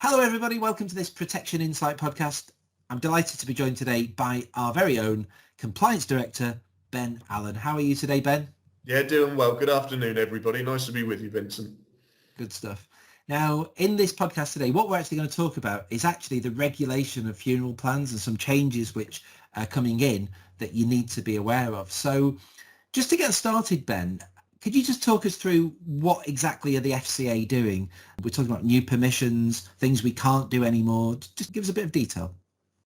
Hello, everybody. Welcome to this Protection Insight podcast. I'm delighted to be joined today by our very own Compliance Director, Ben Allen. How are you today, Ben? Yeah, doing well. Good afternoon, everybody. Nice to be with you, Vincent. Good stuff. Now, in this podcast today, what we're actually going to talk about is actually the regulation of funeral plans and some changes which are coming in that you need to be aware of. So just to get started, Ben, could you just talk us through what exactly are the FCA doing? We're talking about new permissions, things we can't do anymore. Just give us a bit of detail.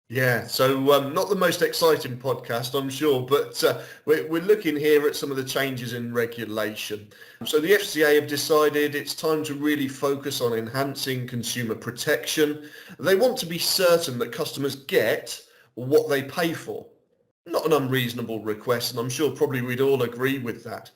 Yeah, so not the most exciting podcast, I'm sure, but we're looking here at some of the changes in regulation. So the FCA have decided it's time to really focus on enhancing consumer protection. They want to be certain that customers get what they pay for. Not an unreasonable request, and I'm sure probably we'd all agree with that.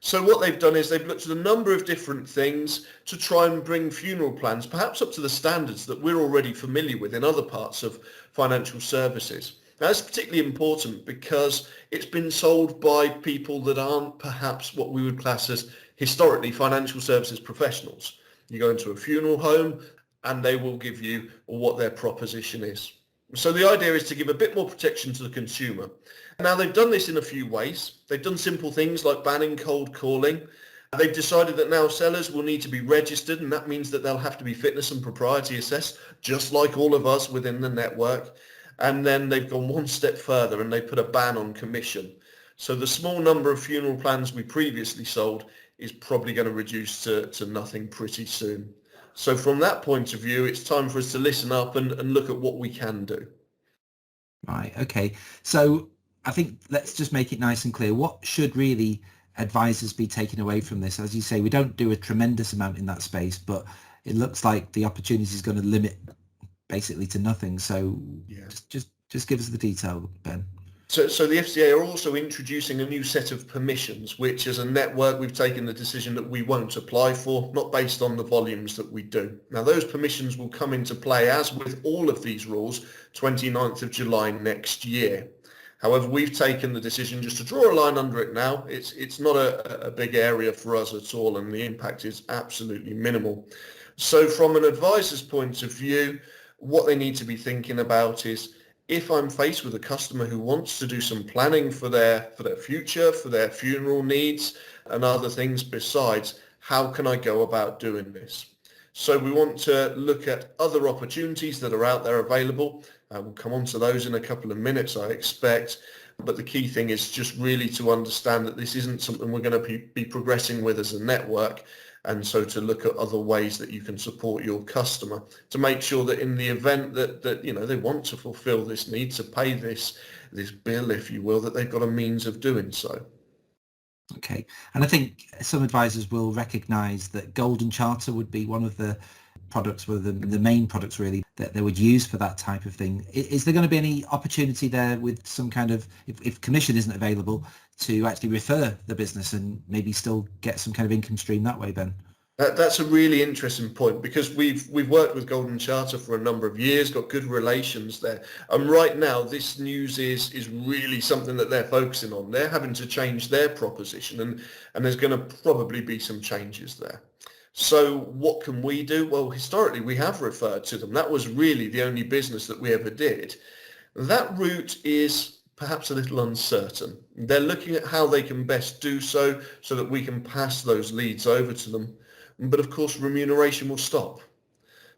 So what they've done is they've looked at a number of different things to try and bring funeral plans perhaps up to the standards that we're already familiar with in other parts of financial services. Now, that's particularly important because it's been sold by people that aren't perhaps what we would class as historically financial services professionals. You go into a funeral home and they will give you what their proposition is. So the idea is to give a bit more protection to the consumer. Now, they've done this in a few ways. They've done simple things like banning cold calling. They've decided that now sellers will need to be registered, and that means that they'll have to be fitness and propriety assessed, just like all of us within the network. And then they've gone one step further and they put a ban on commission. So the small number of funeral plans we previously sold is probably going to reduce to nothing pretty soon. So from that point of view, it's time for us to listen up and look at what we can do. Right, okay. So I think let's just make it nice and clear. What should really advisors be taking away from this? As you say, we don't do a tremendous amount in that space, but it looks like the opportunity is going to limit basically to nothing. So yeah, just give us the detail, Ben. So the FCA are also introducing a new set of permissions, which as a network we've taken the decision that we won't apply for, not based on the volumes that we do. Now those permissions will come into play, as with all of these rules, 29th of July next year. However, we've taken the decision just to draw a line under it now. It's not a big area for us at all, and the impact is absolutely minimal. So from an advisor's point of view, what they need to be thinking about is, if I'm faced with a customer who wants to do some planning for their future, for their funeral needs and other things besides, how can I go about doing this? So we want to look at other opportunities that are out there available. We'll come on to those in a couple of minutes, I expect. But the key thing is just really to understand that this isn't something we're going to be progressing with as a network. And so to look at other ways that you can support your customer to make sure that in the event that they want to fulfill this need to pay this bill, if you will, that they've got a means of doing so. Okay. And I think some advisors will recognise that Golden Charter would be one of the products, the main products really, that they would use for that type of thing. Is there going to be any opportunity there with some kind of, if commission isn't available, to actually refer the business and maybe still get some kind of income stream that way, Ben? That's a really interesting point, because we've worked with Golden Charter for a number of years, got good relations there. And right now, this news is really something that they're focusing on. They're having to change their proposition, and there's going to probably be some changes there. So what can we do? Well, historically, we have referred to them. That was really the only business that we ever did. That route is perhaps a little uncertain. They're looking at how they can best do so that we can pass those leads over to them. But of course, remuneration will stop.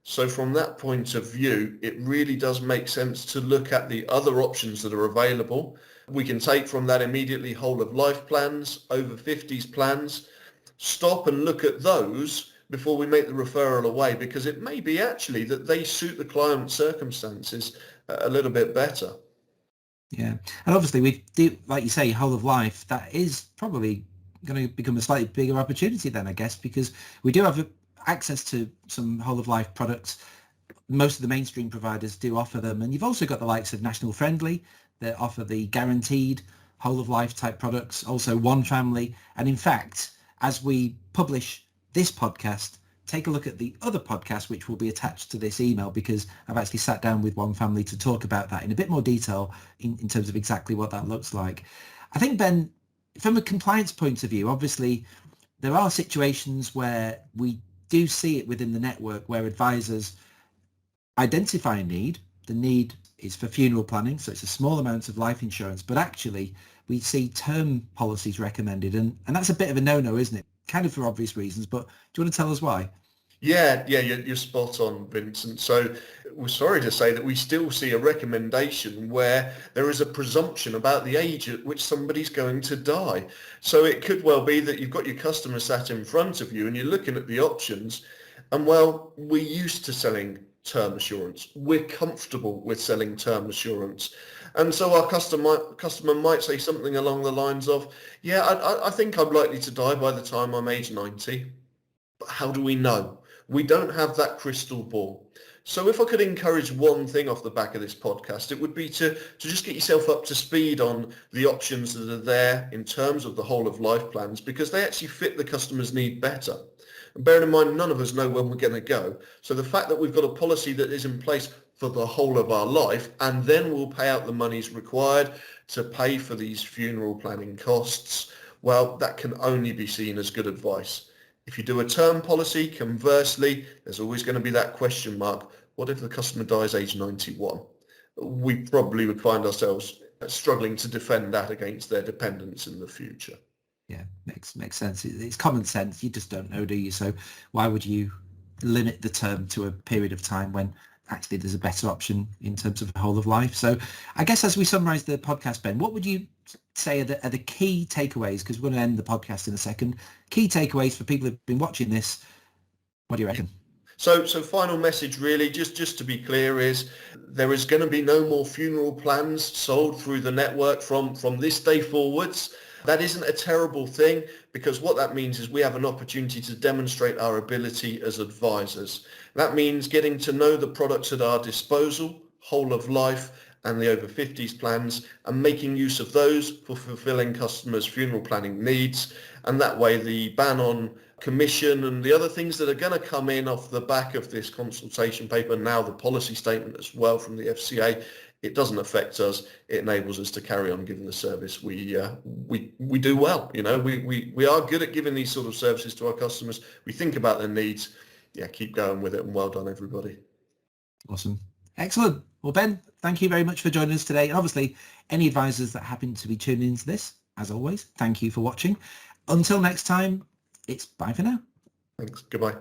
So from that point of view, it really does make sense to look at the other options that are available. We can take from that immediately whole of life plans, over 50s plans, stop and look at those before we make the referral away, because it may be actually that they suit the client's circumstances a little bit better. Yeah. And obviously we do, like you say, whole of life, that is probably going to become a slightly bigger opportunity then, I guess, because we do have access to some whole of life products. Most of the mainstream providers do offer them, and you've also got the likes of National Friendly that offer the guaranteed whole of life type products, also One Family. And in fact, as we publish this podcast, take a look at the other podcast which will be attached to this email, because I've actually sat down with One Family to talk about that in a bit more detail in terms of exactly what that looks like. I think, Ben, from a compliance point of view, obviously there are situations where we do see it within the network where advisors identify a need. The need is for funeral planning, so it's a small amount of life insurance, but actually we see term policies recommended, and that's a bit of a no-no, isn't it? Kind of for obvious reasons, but do you want to tell us why? Yeah, you're spot on, Vincent. So we're sorry to say that we still see a recommendation where there is a presumption about the age at which somebody's going to die. So it could well be that you've got your customer sat in front of you and you're looking at the options, and well, we're used to selling term assurance. We're comfortable with selling term assurance. And so our customer might say something along the lines of, yeah, I think I'm likely to die by the time I'm age 90. But how do we know? We don't have that crystal ball. So if I could encourage one thing off the back of this podcast, it would be to just get yourself up to speed on the options that are there in terms of the whole of life plans, because they actually fit the customer's need better. And bearing in mind, none of us know when we're going to go. So the fact that we've got a policy that is in place for the whole of our life, and then we'll pay out the monies required to pay for these funeral planning costs, well, that can only be seen as good advice. If you do a term policy, conversely, there's always going to be that question mark. What if the customer dies age 91? We probably would find ourselves struggling to defend that against their dependents in the future. Yeah, makes sense. It's common sense. You just don't know, do you? So why would you limit the term to a period of time when actually there's a better option in terms of the whole of life? So I guess as we summarize the podcast, Ben, what would you say are the key takeaways? Because we're going to end the podcast in a second. Key takeaways for people who've been watching this. What do you reckon? So final message really, just to be clear, is there is going to be no more funeral plans sold through the network from this day forwards. That isn't a terrible thing, because what that means is we have an opportunity to demonstrate our ability as advisors. That means getting to know the products at our disposal, whole of life and the over 50s plans, and making use of those for fulfilling customers' funeral planning needs. And that way the ban on commission and the other things that are going to come in off the back of this consultation paper, now the policy statement as well from the FCA, it doesn't affect us. It enables us to carry on giving the service we do well. You know, we are good at giving these sort of services to our customers. We think about their needs. Yeah, keep going with it, and well done, everybody. Awesome. Excellent. Well, Ben, thank you very much for joining us today. And obviously, any advisors that happen to be tuning into this, as always, thank you for watching. Until next time, it's bye for now. Thanks. Goodbye.